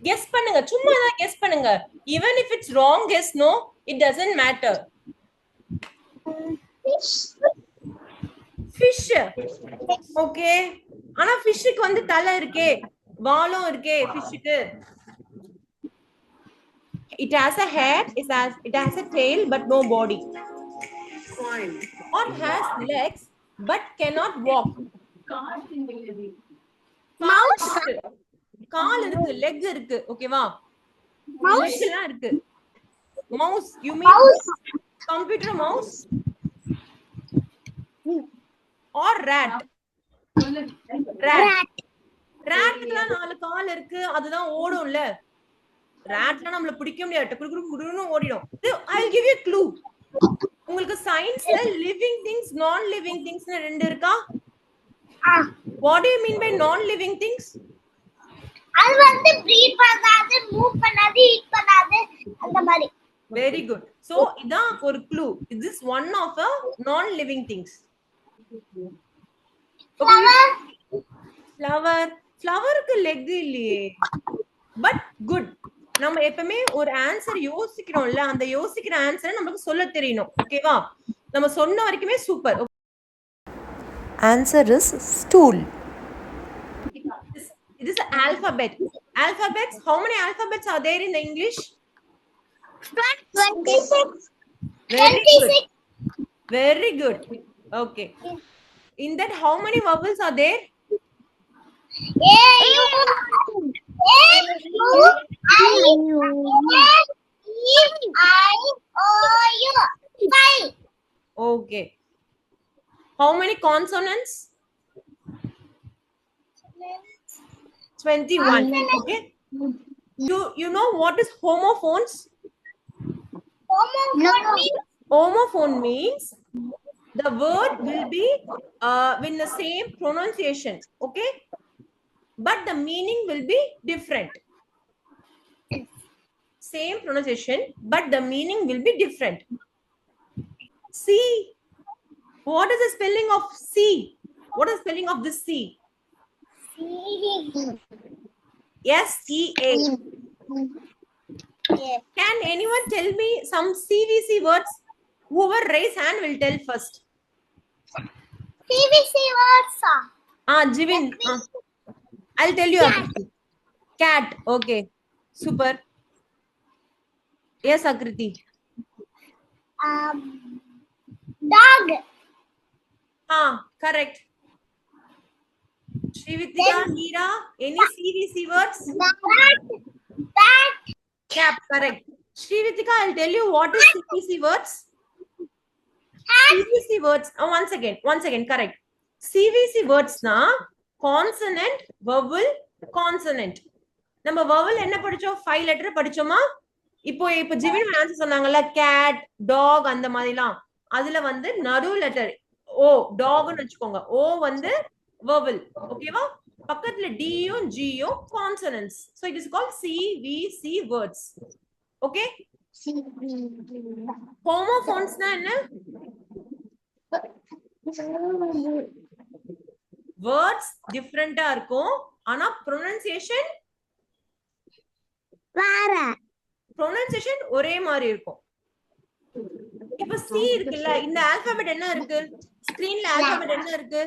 Guess பண்ணுங்க, சும்மா தான் கெஸ் பண்ணுங்க. even if it's wrong guess, no, it doesn't matter. fish. okay, ஆனா ஃபிஷ்க்கு வந்து தலை இருக்கே, வாலும் இருக்கே ஃபிஷ்க்கு. it has a head, it has a tail but no body. or has legs but cannot walk. mouse கால் இருக்கு, லெக் இருக்கு, ஓகேவா? mouse லெக்லாம் இருக்கு. mouse, you mean mouse computer mouse? or rat? rat ராட்க்குலாம் 4 கால் இருக்கு, அதுதான் ஓடும்ல. ராட்லாம் நம்மள பிடிக்க முடியாது, குடுகுடுன்னு ஓடிடும். I'll give you a clue. உங்களுக்கு சயின்ஸ்ல லிவிங் திங்ஸ், நான் லிவிங் திங்ஸ்னு ரெண்டு இருக்கா? what do you mean by non living things? அது வந்து ப்ரீத் பண்ணாது, மூவ் பண்ணாது, ஈட் பண்ணாது அந்த மாதிரி. very good. so இதான் ஒரு clue. this is one of a non living things. flower ஃப்ளவருக்கு லெக் இல்லையே, பட் குட். நம்ம எப்பவுமே ஒரு ஆன்சர் யோசிக்கிறோம்ல, அந்த யோசிக்கிற ஆன்சரை நமக்கு சொல்ல தெரியணும், ஓகேவா? நம்ம சொன்ன வரைக்குமே super. Answer is stool. It is alphabet. Alphabets, how many alphabets are there in the English? 26. Very good. Very good. Okay. In that, how many vowels are there? Okay. How many consonants? 21. Okay. You know what is homophones? Homophone means the word will be with the same pronunciation, okay, but the meaning will be different. Same pronunciation but the meaning will be different. C, what is the spelling of C? What is the spelling of this C? S-E-A. Can anyone tell me some CVC words? Whoever raise hand will tell first. CVC words. Jivin. I'll tell you. Cat. Okay. Super. Yes, Akriti. Dog. Correct. Shrivitika, Neera, any CVC words? Bat. Cap, correct. Shrivitika, I'll tell you what is CVC words. CVC words. One second, correct. CVC words na consonant, vowel, consonant. நம்ம vowel என்ன படிச்சோம்? 5 letter படிச்சோமா? இப்போ ஜிவின் answer சொன்னாங்கல்ல, cat, dog அந்த மாதிரிலாம். அதுல வந்து நடு லெட்டர் ஓ, டாக்னு வச்சுக்கோங்க. ஓ வந்து vowel, ஓகேவா? பக்கத்துல D யும் G யும் consonants. So it is called CVC words. Okay? Homophones na என்ன? words different-ஆ இருக்கும், ஆனா pronunciation ஒரே மாதிரி இருக்கும். இப்ப C இருக்குல்ல, இந்த ஆல்பபெட் என்ன இருக்கு? ஸ்கிரீன்ல ஆல்பபெட் என்ன இருக்கு?